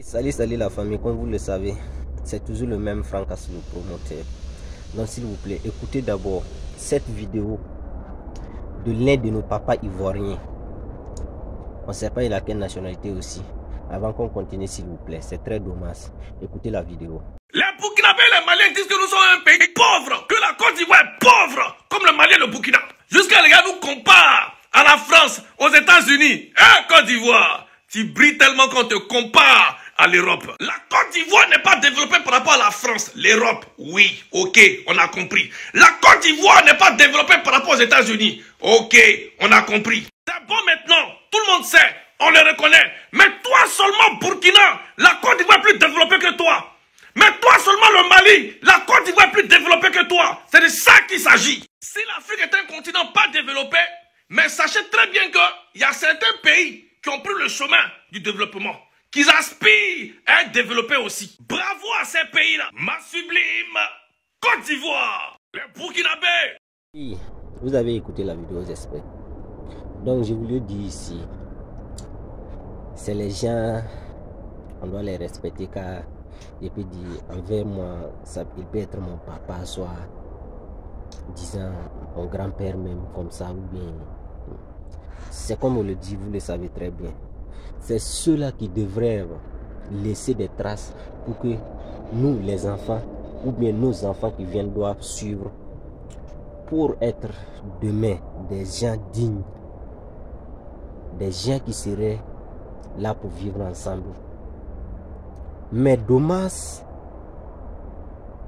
Salut la famille, comme vous le savez, c'est toujours le même Franck Assou, le promoteur. Donc s'il vous plaît, écoutez d'abord cette vidéo de l'un de nos papas ivoiriens. On ne sait pas il a quelle nationalité aussi. Avant qu'on continue s'il vous plaît, c'est très dommage. Écoutez la vidéo. Les Burkinabés et les Maliens disent que nous sommes un pays pauvre, que la Côte d'Ivoire est pauvre, comme le Mali et le Burkina. Jusqu'à les gars nous comparent à la France, aux États-Unis. Hein, Côte d'Ivoire, tu brilles tellement qu'on te compare à l'Europe. La Côte d'Ivoire n'est pas développée par rapport à la France. L'Europe, oui, ok, on a compris. La Côte d'Ivoire n'est pas développée par rapport aux États-Unis. Ok, on a compris. C'est bon maintenant, tout le monde sait, on le reconnaît. Mais toi seulement, Burkina, la Côte d'Ivoire est plus développée que toi. Mais toi seulement le Mali, la Côte d'Ivoire est plus développée que toi. C'est de ça qu'il s'agit. Si l'Afrique est un continent pas développé, mais sachez très bien qu'il y a certains pays qui ont pris le chemin du développement, qui aspirent à être développés aussi. Bravo à ces pays-là. Ma sublime Côte d'Ivoire, les Burkinabés. Oui, vous avez écouté la vidéo, j'espère. Donc je voulais dire ici, c'est les gens, on doit les respecter car il peut dire envers moi, ça, il peut être mon papa, soit disant mon grand-père même comme ça, ou bien c'est comme on le dit, vous le savez très bien. C'est ceux-là qui devraient laisser des traces pour que nous, les enfants, ou bien nos enfants qui viennent doivent suivre pour être demain des gens dignes, des gens qui seraient là pour vivre ensemble. Mais dommage,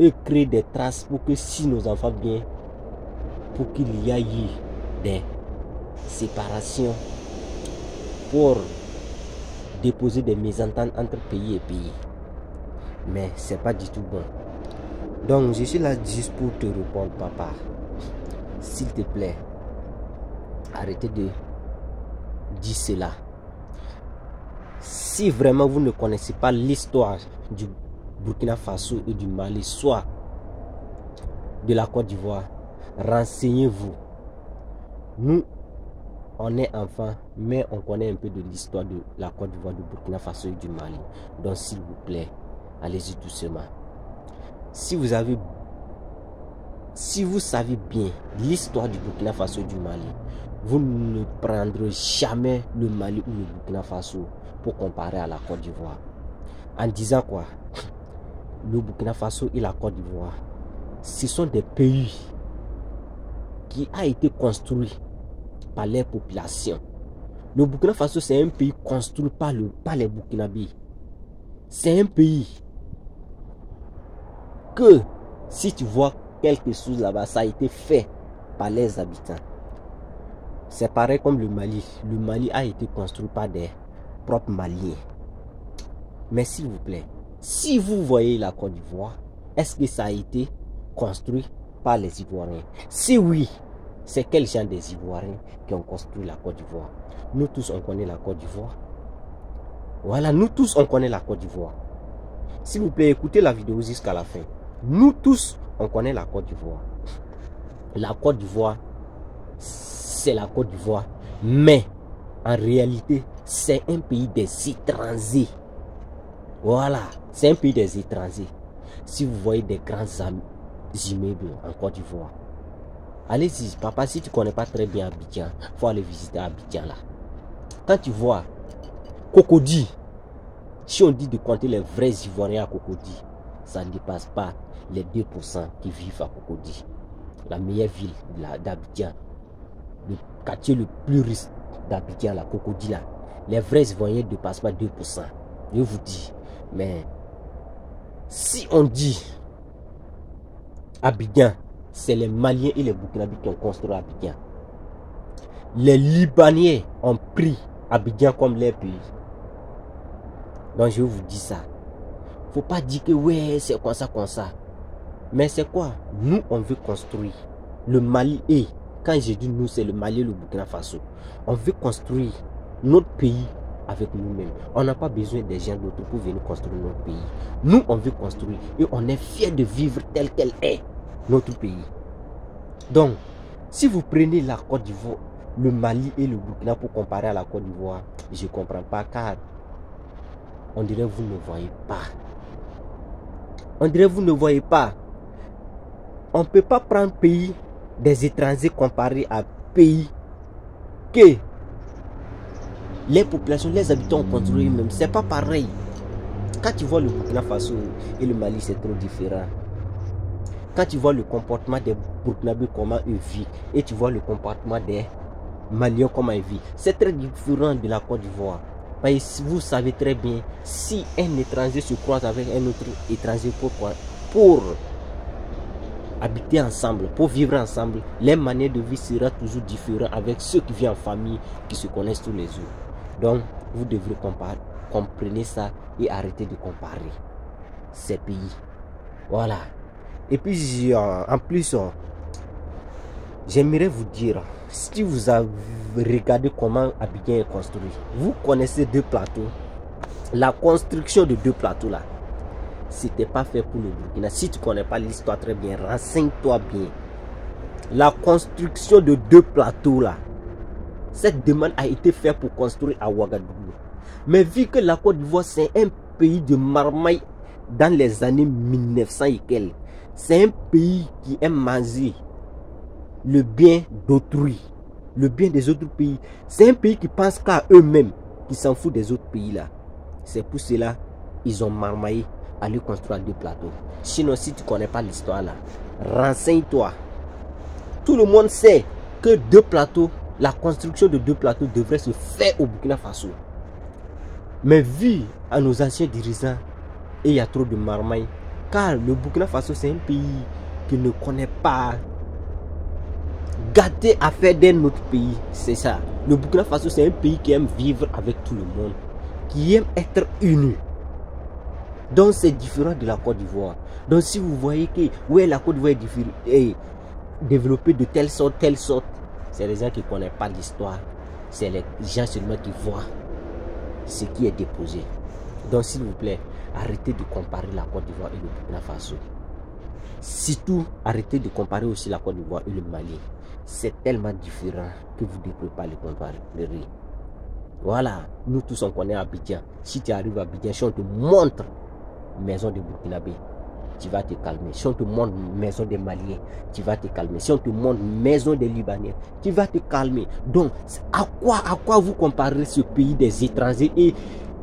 eux créent des traces pour que si nos enfants viennent, pour qu'il y ait des séparations, pour déposer des mésententes entre pays et pays. Mais c'est pas du tout bon. Donc je suis là juste pour te répondre, papa. S'il te plaît, arrêtez de dire cela. Si vraiment vous ne connaissez pas l'histoire du Burkina Faso et du Mali, soit de la Côte d'Ivoire, renseignez-vous. Nous, on est enfants, mais on connaît un peu de l'histoire de la Côte d'Ivoire, du Burkina Faso et du Mali. Donc s'il vous plaît, allez-y doucement. Si vous savez bien l'histoire du Burkina Faso et du Mali, vous ne prendrez jamais le Mali ou le Burkina Faso pour comparer à la Côte d'Ivoire. En disant quoi? Le Burkina Faso et la Côte d'Ivoire, ce sont des pays qui ont été construits par les populations. Le Burkina Faso, c'est un pays construit par les Burkinabés. C'est un pays que, si tu vois quelque chose là-bas, ça a été fait par les habitants. C'est pareil comme le Mali. Le Mali a été construit par des propres Maliens. Mais s'il vous plaît, si vous voyez la Côte d'Ivoire, est-ce que ça a été construit par les Ivoiriens? Si oui, c'est quel genre des Ivoiriens qui ont construit la Côte d'Ivoire? Nous tous, on connaît la Côte d'Ivoire. Voilà, nous tous, on connaît la Côte d'Ivoire. S'il vous plaît, écoutez la vidéo jusqu'à la fin. Nous tous, on connaît la Côte d'Ivoire. La Côte d'Ivoire, c'est la Côte d'Ivoire. Mais, en réalité, c'est un pays des étrangers. Voilà, c'est un pays des étrangers. Si vous voyez des grands immeubles en Côte d'Ivoire, allez-y, papa, si tu ne connais pas très bien Abidjan, il faut aller visiter Abidjan là. Quand tu vois Cocody, si on dit de compter les vrais Ivoiriens à Cocody, ça ne dépasse pas les 2% qui vivent à Cocody. La meilleure ville d'Abidjan, le quartier le plus riche d'Abidjan, la Cocody là. Les vrais Ivoiriens ne dépassent pas 2%. Je vous dis, mais si on dit Abidjan, c'est les Maliens et les Burkinabés qui ont construit Abidjan. Les Libanais ont pris Abidjan comme leur pays. Donc je vous dis ça. Faut pas dire que ouais, c'est comme ça. Mais c'est quoi? Nous, on veut construire le Mali et, quand j'ai dit nous, c'est le Mali et le Burkina Faso. On veut construire notre pays avec nous-mêmes. On n'a pas besoin des gens d'autres pour venir construire notre pays. Nous, on veut construire et on est fiers de vivre tel qu'elle est, notre pays. Donc, si vous prenez la Côte d'Ivoire, le Mali et le Burkina pour comparer à la Côte d'Ivoire, je ne comprends pas car On dirait que vous ne voyez pas. On dirait que vous ne voyez pas. On ne peut pas prendre pays des étrangers comparé à pays que les populations, les habitants ont construit eux-mêmes. C'est pas pareil. Quand tu vois le Burkina Faso et le Mali, c'est trop différent. Quand tu vois le comportement des Burkinabés, comment ils vivent, et tu vois le comportement des Maliens, comment ils vivent, c'est très différent de la Côte d'Ivoire. Vous savez très bien, si un étranger se croise avec un autre étranger, pourquoi? Pour habiter ensemble, pour vivre ensemble, les manières de vie seront toujours différentes avec ceux qui vivent en famille, qui se connaissent tous les jours. Donc, vous devrez comprendre ça et arrêter de comparer ces pays. Voilà. Et puis, en plus, j'aimerais vous dire, si vous avez regardé comment Abidjan est construit, vous connaissez 2 plateaux. La construction de 2 plateaux là, c'était pas fait pour le Burkina. Si tu connais pas l'histoire très bien, renseigne-toi bien. La construction de 2 plateaux là, cette demande a été faite pour construire à Ouagadougou. Mais vu que la Côte d'Ivoire c'est un pays de marmaille dans les années 1900 et quelques, c'est un pays qui aime manger le bien d'autrui, le bien des autres pays. C'est un pays qui pense qu'à eux-mêmes, qui s'en fout des autres pays là. C'est pour cela ils ont marmaillé à lui construire 2 plateaux. Sinon, si tu ne connais pas l'histoire là, renseigne-toi. Tout le monde sait que 2 plateaux, la construction de 2 plateaux devrait se faire au Burkina Faso. Mais vu à nos anciens dirigeants, et il y a trop de marmaille, car le Burkina Faso c'est un pays qui ne connaît pas gâter à faire d'un autre pays. C'est ça. Le Burkina Faso c'est un pays qui aime vivre avec tout le monde, qui aime être uni. Donc c'est différent de la Côte d'Ivoire. Donc si vous voyez que ouais, la Côte d'Ivoire est développée de telle sorte, c'est les gens qui ne connaissent pas l'histoire. C'est les gens seulement qui voient ce qui est déposé. Donc s'il vous plaît, arrêtez de comparer la Côte d'Ivoire et le Burkina Faso. Surtout, arrêtez de comparer aussi la Côte d'Ivoire et le Mali. C'est tellement différent que vous ne devrez pas les comparer. Voilà, nous tous on connaît Abidjan. Si tu arrives à Abidjan, si on te montre maison de Burkinabé, tu vas te calmer. Si on te montre maison des Maliens, tu vas te calmer. Si on te montre maison des Libanais, tu vas te calmer. Donc, à quoi vous comparez ce pays des étrangers et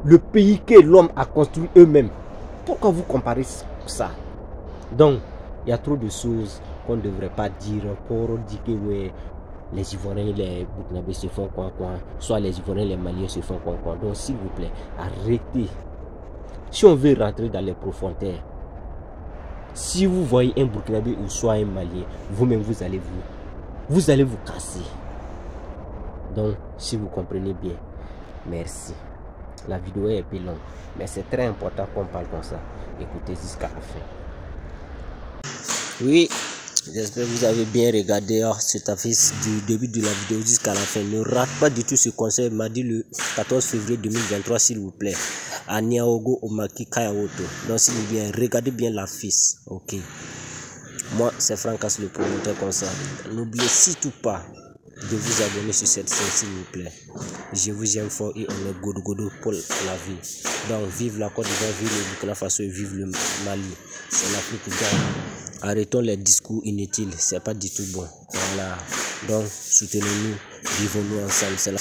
le pays que l'homme a construit eux-mêmes? Pourquoi vous comparez ça? Donc, il y a trop de choses qu'on ne devrait pas dire pour dire que ouais, les Ivoiriens, les Burkinabés se font quoi, soit les Ivoiriens, les Maliens se font quoi. Donc, s'il vous plaît, arrêtez. Si on veut rentrer dans les profondeurs, si vous voyez un Burkinabé ou soit un Malien, vous-même vous allez vous casser. Donc, si vous comprenez bien, merci. La vidéo est un peu longue, mais c'est très important qu'on parle comme ça. Écoutez jusqu'à la fin. Oui, j'espère que vous avez bien regardé cet affiche du début de la vidéo jusqu'à la fin. Ne rate pas du tout ce conseil mardi le 14 février 2023, s'il vous plaît, à Niaogo Omaki Kayawoto. Donc s'il vous plaît, regardez bien l'affiche. Ok. Moi, c'est Frankas le promoteur comme ça. N'oubliez surtout pas de vous abonner sur cette chaîne, s'il vous plaît. Je vous aime fort et on est godo pour la vie. Donc vive la Côte d'Ivoire, vive le Burkina Faso et vive le Mali. C'est l'Afrique qui gagne. Arrêtons les discours inutiles, c'est pas du tout bon. Voilà. Donc soutenez-nous, vivons-nous ensemble.